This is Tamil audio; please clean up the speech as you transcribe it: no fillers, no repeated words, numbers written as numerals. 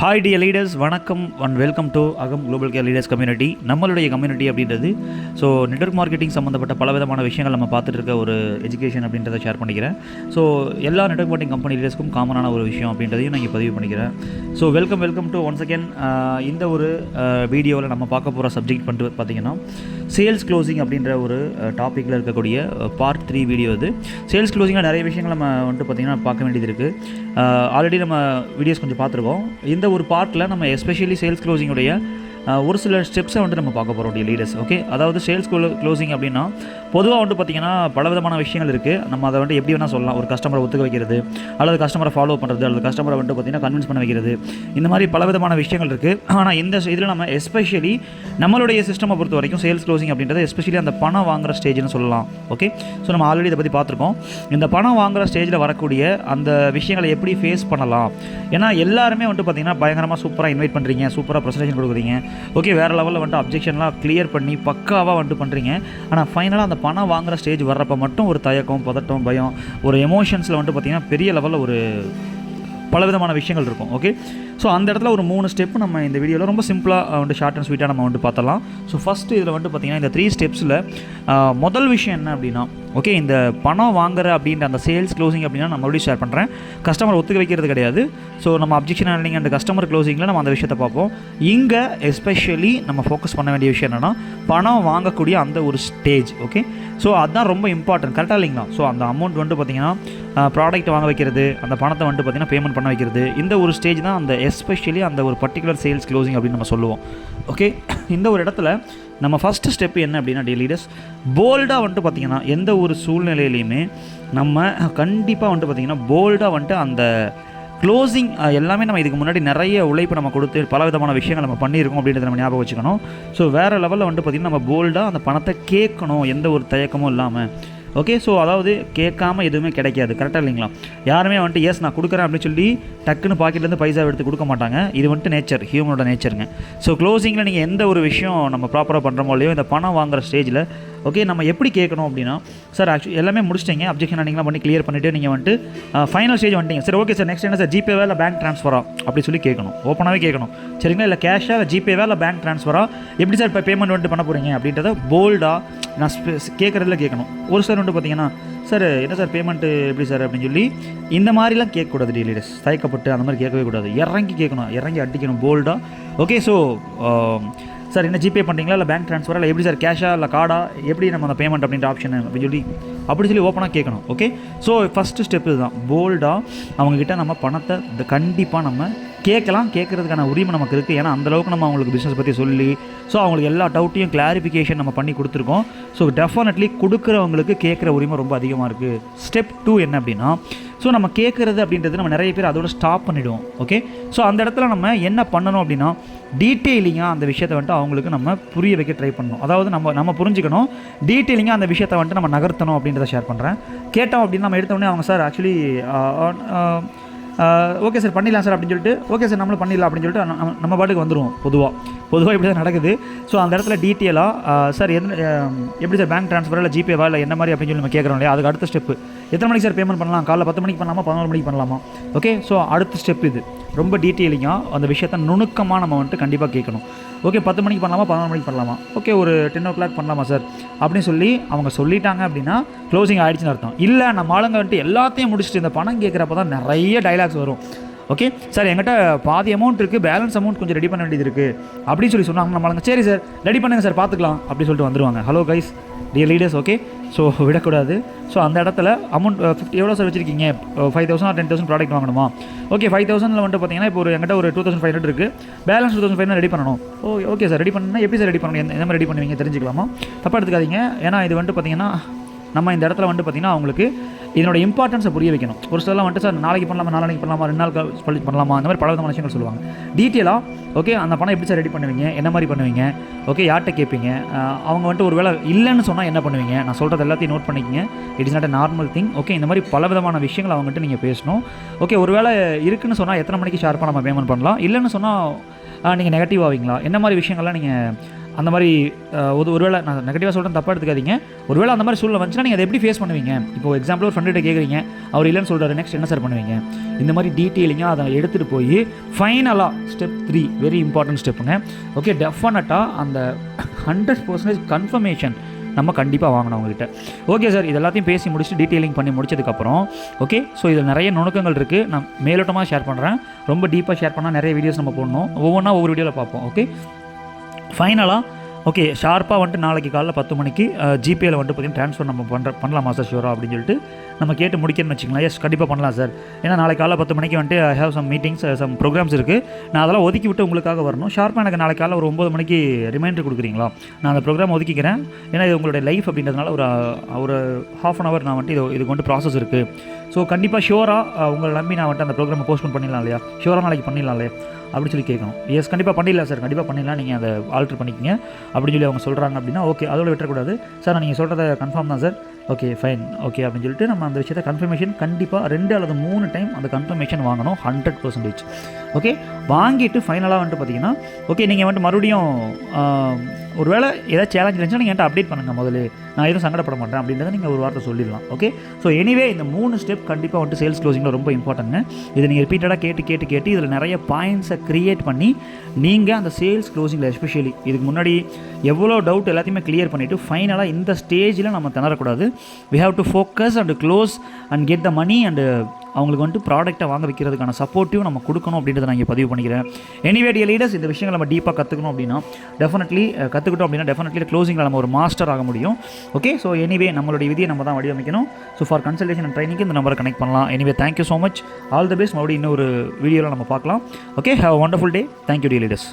ஹாய் டியர் லீடர்ஸ், வணக்கம் அண்ட் வெல்கம் டு அகம் குளோபல் கேர் லீடர்ஸ் கம்யூனிட்டி. நம்மளுடைய கம்யூனிட்டி அப்படின்றது ஸோ நெட்வொர்க் மார்க்கெட்டிங் சம்மந்தப்பட்ட பலவிதமான விஷயங்கள் நம்ம பார்த்துட்டு இருக்க ஒரு எஜுகேஷன் அப்படின்றத ஷேர் பண்ணிக்கிறேன். ஸோ எல்லா நெட்வொர்க் மார்க்கெட்டிங் கம்பெனி லீடர்ஸ்க்கும் காமனான ஒரு விஷயம் அப்படின்றதையும் நான் பதிவு பண்ணிக்கிறேன். So welcome to once again இந்த ஒரு வீடியோவில் நம்ம பார்க்க போகிற சப்ஜெக்ட் பண்ணிட்டு பார்த்தீங்கன்னா சேல்ஸ் க்ளோசிங் அப்படின்ற ஒரு டாப்பிக்கில் இருக்கக்கூடிய பார்ட் 3 வீடியோ. இது சேல்ஸ் க்ளோசிங்கில் நிறைய விஷயங்கள் நம்ம வந்துட்டு பார்த்திங்கன்னா பார்க்க வேண்டியது இருக்குது. ஆல்ரெடி நம்ம வீடியோஸ் கொஞ்சம் பார்த்துருக்கோம். இந்த ஒரு பார்ட்டில் நம்ம எஸ்பெஷலி சேல்ஸ் க்ளோசிங்குடைய ஒரு சில ஸ்டெப்ஸை வந்துட்டு நம்ம பார்க்க போகிறோம் லீடர்ஸ். ஓகே, அதாவது சேல்ஸ் க்ளோசிங் அப்படின்னா பொதுவாக வந்துட்டு பார்த்திங்கன்னா பலவிதமான விஷயங்கள் இருக்குது. நம்ம அதை வந்துட்டு எப்படி வேணால் சொல்லலாம். ஒரு கஸ்டமரை ஒத்துக்க வைக்கிறது, அல்லது கஸ்டமரை ஃபாலோ பண்ணுறது, அல்லது கஸ்டமரை வந்துட்டு பார்த்திங்கன்னா கன்வின்ஸ் பண்ண வைக்கிறது, இந்த மாதிரி பலவிதமான விஷயங்கள் இருக்குது. ஆனால் இந்த இதில் நம்ம எஸ்பெஷலி நம்மளுடைய சிஸ்டமை பொறுத்த வரைக்கும் சேல்ஸ் க்ளோசிங் அப்படின்றது எஸ்பெஷலி அந்த பணம் வாங்குகிற ஸ்டேஜ்னு சொல்லலாம். ஓகே, ஸோ நம்ம ஆல்ரெடி இதை பற்றி பார்த்துருக்கோம். இந்த பணம் வாங்குகிற ஸ்டேஜில் வரக்கூடிய அந்த விஷயங்களை எப்படி ஃபேஸ் பண்ணலாம். ஏன்னா எல்லாருமே வந்துட்டு பார்த்திங்கன்னா பயங்கரமாக சூப்பராக இன்வைட் பண்ணுறீங்க, சூப்பராக ப்ரெசன்டேஷன் கொடுக்குறீங்க, ஓகே, வேறு லெவலில் வந்துட்டு அப்ஜெக்ஷன்லாம் கிளியர் பண்ணி பக்காவாக வந்துட்டு பண்ணுறீங்க. ஆனால் ஃபைனலாக அந்த பணம் வாங்குகிற ஸ்டேஜ் வர்றப்போ மட்டும் ஒரு தயக்கம், பதட்டம், பயம், ஒரு எமோஷன்ஸில் வந்துட்டு பார்த்திங்கன்னா பெரிய லெவலில் ஒரு பலவிதமான விஷயங்கள் இருக்கும். ஓகே, ஸோ அந்த இடத்துல ஒரு 3 ஸ்டெப்பு நம்ம இந்த வீடியோவில் ரொம்ப சிம்பிளாக வந்துட்டு ஷார்ட் அண்ட் ஸ்வீட்டாக நம்ம வந்துட்டு பார்த்தலாம். ஸோ ஃபஸ்ட்டு இதில் வந்துட்டு பார்த்திங்கன்னா இந்த 3 ஸ்டெப்ஸில் முதல் விஷயம் என்ன அப்படின்னா, ஓகே, இந்த பணம் வாங்குற அப்படின்ற அந்த சேல்ஸ் க்ளோசிங் அப்படின்னா நான் மறுபடியும் ஷேர் பண்ணுறேன். கஸ்டமர் ஒத்துக்க வைக்கிறது கிடையாது. ஸோ நம்ம அப்ஜெக்ஷன் ஹேண்ட்லிங் அண்ட் கஸ்டமர் க்ளோசிங்கில் நம்ம அந்த விஷயத்தை பார்ப்போம். இங்கே எஸ்பெஷலி நம்ம ஃபோக்கஸ் பண்ண வேண்டிய விஷயம் என்னென்னா பணம் வாங்கக்கூடிய அந்த ஒரு ஸ்டேஜ். ஓகே, ஸோ அதுதான் ரொம்ப இம்பார்ட்டன்ட். கரெக்டாக இல்லைங்களா? ஸோ அந்த அமௌண்ட் வந்துட்டு பார்த்திங்கன்னா ப்ராடக்ட் வாங்க வைக்கிறது, அந்த பணத்தை வந்துட்டு பார்த்திங்கன்னா பேமெண்ட் பண்ண வைக்கிறது, இந்த ஒரு ஸ்டேஜ் தான் அந்த எஸ்பெஷலி அந்த ஒரு பர்டிகுலர் சேல்ஸ் க்ளோசிங் அப்படின்னு நம்ம சொல்லுவோம். ஓகே, இந்த ஒரு இடத்துல நம்ம ஃபஸ்ட்டு ஸ்டெப் என்ன அப்படின்னா லீடர்ஸ், போல்டாக வந்துட்டு பார்த்திங்கன்னா எந்த ஒரு சூழ்நிலையிலையுமே நம்ம கண்டிப்பாக வந்துட்டு பார்த்திங்கன்னா போல்டாக வந்துட்டு அந்த க்ளோசிங் எல்லாமே நம்ம இதுக்கு முன்னாடி நிறைய உழைப்பு நம்ம கொடுத்து பல விதமான விஷயங்கள் நம்ம பண்ணியிருக்கோம் அப்படின்றத நம்ம ஞாபகம் வச்சுக்கணும். ஸோ வேறு லெவலில் வந்துட்டு பார்த்திங்கன்னா நம்ம போல்டாக அந்த பணத்தை கேட்கணும், எந்த ஒரு தயக்கமும் இல்லாமல். ஓகே, ஸோ அதாவது கேட்காமல் எதுவுமே கிடைக்காது. கரெக்டாக இல்லைங்களா? யாருமே வந்துட்டு எஸ் நான் கொடுக்குறேன் அப்படின்னு சொல்லி டக்குன்னு பாக்கெட்லேருந்து பைசா எடுத்து கொடுக்க மாட்டாங்க. இது வந்துட்டு நேச்சர், ஹியூமனோட நேச்சருங்க. ஸோ க்ளோசிங்கில் நீங்கள் எந்த ஒரு விஷயம் நம்ம ப்ராப்பராக பண்ணுறோமோ இல்லையோ, இந்த பணம் வாங்குகிற ஸ்டேஜில் ஓகே நம்ம எப்படி கேட்கணும் அப்படின்னா, சார் ஆக்சுவலி எல்லாமே முடிச்சிட்டிங்க, அப்ஜெக்ஷன் நீங்களாம் பண்ணி கிளியர் பண்ணிவிட்டு நீங்கள் வந்துட்டு ஃபைனல் ஸ்டேஜ் வந்துட்டீங்க. சரி, ஓகே சார், நெக்ஸ்ட் என்ன சார், ஜிபேவா இல்லை பேங்க் ட்ரான்ஸ்ஃபரா அப்படி சொல்லி கேட்கணும். ஓப்பனாகவே கேட்கணும். சரிங்களா? இல்லை கேஷாக, இல்லை ஜிபேவா இல்லை பேங்க் ட்ரான்ஸ்ஃபரா, எப்படி சார் இப்போ பேமெண்ட் வந்துட்டு பண்ண போகிறீங்க அப்படின்றத போல்டாக நான் கேட்குறதுல கேட்கணும். ஒரு சார் வந்துட்டு பார்த்தீங்கன்னா, சார் என்ன சார் பேமெண்ட்டு எப்படி சார் அப்படின்னு சொல்லி இந்த மாதிரிலாம் கேட்கக்கூடாது லீடர்ஸ். தயக்கப்பட்டு அந்த மாதிரி கேட்கவே கூடாது. இறங்கி கேட்கணும், இறங்கி அடிக்கணும் போல்டாக. ஓகே, ஸோ சார் என்ன ஜிபே பண்ணுறீங்களா இல்லை பேங்க் ட்ரான்ஸ்ஃபரா, இல்லை எப்படி சார் கேஷா இல்லை கார்டா, எப்படி நம்ம அந்த பேமெண்ட் அப்படின்ற ஆப்ஷன் அப்படி சொல்லி ஓப்பனாக கேட்கணும். ஓகே, ஸோ ஃபஸ்ட்டு ஸ்டெப் இதுதான். போல்டாக அவங்கக்கிட்ட நம்ம பணத்தை கண்டிப்பாக நம்ம கேட்கலாம். கேட்குறதுக்கான உரிமை நமக்கு இருக்குது. ஏன்னா அந்தளவுக்கு நம்ம அவங்களுக்கு பிஸ்னஸ் பற்றி சொல்லி ஸோ அவங்களுக்கு எல்லா டவுட்டையும் கிளாரிஃபிகேஷன் நம்ம பண்ணி கொடுத்துருக்கோம். ஸோ டெஃபினெட்லி கொடுக்குறவங்களுக்கு கேட்குற உரிமை ரொம்ப அதிகமாக இருக்குது. ஸ்டெப் 2 என்ன அப்படின்னா, ஸோ நம்ம கேட்குறது அப்படின்றது நம்ம நிறைய பேர் அதோட ஸ்டாப் பண்ணிவிடுவோம். ஓகே, ஸோ அந்த இடத்துல நம்ம என்ன பண்ணணும் அப்படின்னா, டீட்டெயிலிங்காக அந்த விஷயத்தை வந்துட்டு அவங்களுக்கு நம்ம புரிய வைக்க ட்ரை பண்ணணும். அதாவது நம்ம புரிஞ்சுக்கணும், டீட்டெயிலிங்காக அந்த விஷயத்தை வந்துட்டு நம்ம நகர்த்தணும் அப்படின்றத ஷேர் பண்ணுறேன். கேட்டோம் அப்படின்னு நம்ம எடுத்தோடனே அவங்க சார் ஆக்சுவலி ஓகே சார் பண்ணிடலாம் சார் அப்படின்னு சொல்லிட்டு, ஓகே சார் நம்மளும் பண்ணிடலாம் அப்படின்னு சொல்லிட்டு நம்ம பாட்டுக்கு வந்துடுவோம். பொதுவாக இப்படி தான் நடக்குது. ஸோ அந்த இடத்துல டீட்டெயிலாக சார் எப்படி சார் பேங்க் ட்ரான்ஸ்ஃபர் இல்லை ஜிபேவா இல்லை என்ன மாதிரி அப்படின்னு சொல்லி நம்ம கேட்குறோம் இல்லையா, அதுக்கு அடுத்த ஸ்டெப்பு எத்தனை மணிக்கு சார் பேமெண்ட் பண்ணலாம், காலைல 10 மணிக்கு பண்ணலாமா 11 மணிக்கு பண்ணலாமா. ஓகே, ஸோ அடுத்த ஸ்டெப் இது. ரொம்ப டீட்டெயிலிங்காக அந்த விஷயத்தை நுணுக்கமாக நம்ம வந்துட்டு கண்டிப்பாக கேட்கணும். ஓகே, 10 மணிக்கு பண்ணலாமா 11 மணிக்கு பண்ணலாமா, ஓகே ஒரு 10 o'clock பண்ணலாமா சார் அப்படின்னு சொல்லி அவங்க சொல்லிட்டாங்க அப்படின்னா க்ளோசிங் ஆகிடுச்சுன்னு அர்த்தம். இல்லை நம்ம ஆளுங்க வந்துட்டு எல்லாத்தையும் முடிச்சுட்டு இந்த பணம் கேட்குறப்ப தான் நிறைய டைலாக்ஸ் வரும். ஓகே சார், எங்கிட்ட பாதி அமௌண்ட் இருக்குது, பேலன்ஸ் அமௌண்ட் கொஞ்சம் ரெடி பண்ண வேண்டியது இருக்குது அப்படின்னு சொல்லி சொன்னாங்க. நம்மளுங்க சரி சார் ரெடி பண்ணுங்கள் சார் பார்த்துக்கலாம் அப்படி சொல்லிட்டு வந்துடுவாங்க. Hello guys, dear leaders, okay, so விடக்கூடாது. ஸோ அந்த இடத்துல அமௌண்ட் 50 எவ்வளோ சார் வச்சுருக்கீங்க, 5,000 or 10,000 ப்ராடக்ட் வாங்கணுமா, ஓகே 5,000 வந்துட்டு பார்த்தீங்கன்னா இப்போ எங்கிட்ட ஒரு 2,500 இருக்குது, பேலன்ஸ் 2,500 ரெடி பண்ணணும். ஓகே சார் ரெடி பண்ணால் எப்படி சார் ரெடி பண்ணணும், எந்த மாதிரி ரெடி பண்ணுவீங்க தெரிஞ்சுக்கலாமா? தப்பாக எடுத்துக்காதீங்க. ஏன்னா இது வந்துட்டு பார்த்தீங்கன்னா நம்ம இந்த இடத்துல வந்துட்டு பார்த்திங்கன்னா அவங்களுக்கு இதனோட இம்பார்ட்டன்ஸை புரிய வைக்கணும். ஒரு சிலலாம் வந்துட்டு சார் நாளைக்கு பண்ணலாமா, நாளைக்கு பண்ணலாமா, 2 நாள் பண்ணலாமா, அந்த மாதிரி பல விதமான விஷயங்கள் சொல்லுவாங்க. டீட்டெயிலாக ஓகே அந்த பணம் எப்படி சார் ரெடி பண்ணுவீங்க, என்ன மாதிரி பண்ணுவீங்க, ஓகே யார்கிட்ட கேட்பீங்க, அவங்க வந்துட்டு ஒரு வேளை இல்லைன்னு சொன்னால் என்ன பண்ணுவீங்க, நான் சொல்கிறது எல்லாத்தையும் நோட் பண்ணிக்கிங்க. It is not a normal thing. Okay, இந்த மாதிரி பல விதமான விஷயங்கள் அவங்ககிட்ட நீங்கள் பேசணும். ஓகே, ஒரு வேளை இருக்குன்னு சொன்னால் எத்தனை மணிக்கு ஷார்ப்பாக நம்ம பேமெண்ட் பண்ணலாம், இல்லைன்னு சொன்னால் நீங்கள் நெகட்டிவ் ஆவீங்களா, என்ன மாதிரி விஷயங்கள்லாம் நீங்கள் அந்த மாதிரி ஒருவேளை நான் நெகட்டிவாக சொல்கிறேன், தப்பாக எடுத்துக்காதீங்க. ஒருவேளை அந்த மாதிரி சூழ்நிலை வந்துச்சுன்னா நீங்கள் அதை எப்படி ஃபேஸ் பண்ணுவீங்க? இப்போ எக்ஸாம்பிள் ஒரு ஃப்ரெண்ட்கிட்ட கேட்குறீங்க, அவர் இல்லைன்னு சொல்கிறாரு, நெக்ஸ்ட் என்ன சார் பண்ணுவீங்க? இந்த மாதிரி டீட்டெயிலிங்காக அதை எடுத்துகிட்டு போய் ஃபைனலாக ஸ்டெப் 3 வெரி இம்பார்ட்டன்ட் ஸ்டெப்புங்க. ஓகே, டெஃபினட்டாக அந்த 100% கன்ஃபர்மேஷன் நம்ம கண்டிப்பாக வாங்கணும் அவங்ககிட்ட. ஓகே சார், இது எல்லாத்தையும் பேசி முடிச்சுட்டு டீட்டெயிலிங் பண்ணி முடிச்சதுக்கப்புறம் ஓகே, ஸோ இதில் நிறைய நுணுக்கங்கள் இருக்குது. நான் மேலோட்டமாக ஷேர் பண்ணுறேன். ரொம்ப டீப்பாக ஷேர் பண்ணால் நிறைய வீடியோஸ் நம்ம போடணும். ஒவ்வொன்றா ஒவ்வொரு வீடியோவில் பார்ப்போம். ஓகே, ஃபைனலாக ஓகே ஷார்ப்பாக வந்துட்டு நாளைக்கு காலைல 10 மணிக்கு ஜிபேயில் வந்துட்டு பார்த்திங்கன்னா ட்ரான்ஸ்ஃபர் நம்ம பண்ணலாமா சார் ஷூரா அப்படின்னு சொல்லிட்டு நம்ம கேட்டு முடிக்கணும்னு வச்சுக்கலாம். எஸ், கண்டிப்பாக பண்ணலாம் சார். ஏன்னா நாளைக்கு காலைல 10 மணிக்கு வந்துட்டு I have some meetings, some programs இருக்குது. நான் அதெல்லாம் ஒதுக்கி விட்டு உங்களுக்காக வரணும். ஷார்ப்பாக எனக்கு நாளைக்கு காலைல ஒரு 9 மணிக்கு ரிமைண்டர் கொடுக்குறீங்களா? நான் அந்த ப்ரோக்ராம் ஒதுக்கிக்கிறேன். ஏன்னா இது உங்களுடைய லைஃப் அப்படின்றதுனால ஒரு ½ அன் ஹவர் நான் வந்துட்டு இதுக்கு வந்துட்டு ப்ராசஸ் இருக்குது. ஸோ கண்டிப்பாக ஷூராக உங்களை நம்பி நான் வந்துட்டு அந்த ப்ரோக்ராமை போஸ்ட்போன் பண்ணிடலாம் இல்லையா? ஷூராக நாளைக்கு பண்ணிடலாம் இல்லையா அப்படின்னு சொல்லி கேட்கணும். எஸ், கண்டிப்பாக பண்ணிடலாம் சார், கண்டிப்பாக பண்ணிடலாம், நீங்கள் அதை ஆல்ட்ரு பண்ணிக்கங்க அப்படின்னு சொல்லி அவங்க சொல்கிறாங்க அப்படின்னா ஓகே, அதோட விட்டுறக்கூடாது. சார் நீங்கள் சொல்கிறத கன்ஃபார்ம் தான் சார், ஓகே ஃபைன் ஓகே அப்படின்னு சொல்லிட்டு நம்ம அந்த விஷயத்தை கன்ஃபர்மேஷன் கண்டிப்பாக 2 அல்லது 3 டைம் அந்த கன்ஃபர்மேஷன் வாங்கணும் 100%. ஓகே, வாங்கிட்டு ஃபைனலாக வந்துட்டு பார்த்தீங்கன்னா ஓகே, நீங்கள் வந்துட்டு மறுபடியும் ஒரு வேளை ஏதாவது சேலஞ்ச் இருந்துச்சுன்னா நீங்கள் என்கிட்ட அப்டேட் பண்ணுங்கள். முதல்ல நான் எதுவும் சங்கடப்பட மாட்டேன் அப்படின்றத நீங்கள் ஒரு வார்த்தை சொல்லிடலாம். ஓகே, ஸோ எனிவே இந்த 3 ஸ்டெப் கண்டிப்பாக வந்துட்டு சேல்ஸ் க்ளோசிங்கில் ரொம்ப இம்பார்ட்டன்ங்க. இதை நீங்கள் ரிப்பீட்டடாக கேட்டு இதில் நிறைய பாயிண்ட்ஸை க்ரியேட் பண்ணி நீங்கள் அந்த சேல்ஸ் க்ளோசிங்கில் எஸ்பெஷலி இதுக்கு முன்னாடி எவ்வளோ டவுட் எல்லாத்தையுமே கிளியர் பண்ணிவிட்டு ஃபைனலாக இந்த ஸ்டேஜில் நம்ம திணறக்கூடாது. we have to focus and close and get the money and அவங்களுக்கு வந்துட்டு ப்ராடக்ட்டை வாங்க வைக்கிறதுக்கான சப்போர்ட்டிவ் நம்ம கொடுக்கணும் அப்படின்றத நான் இங்கே பதிவு பண்ணிக்கிறேன். எனிவே டியர் லீடர்ஸ், இந்த விஷயங்கள் நம்ம டீப்பாக கற்றுக்கணும் அப்படின்னா டெஃபினெட்லி க்ளோசிங்கில் நம்ம ஒரு மாஸ்டர் ஆக முடியும். ஓகே, ஸோ எனிவே நம்மளுடைய விதியை நம்ம தான் வடிவமைக்கணும். ஸோ ஃபார் கன்சல்டேஷன் அண்ட் ட்ரைனிங்க்கு இந்த நம்பரை கனெக்ட் பண்ணலாம். Anyway thank you so much, all the best. மறுபடியும் இன்னொரு வீடியோவில் நம்ம பார்க்கலாம். Okay, have a wonderful day. Thank you dear leaders.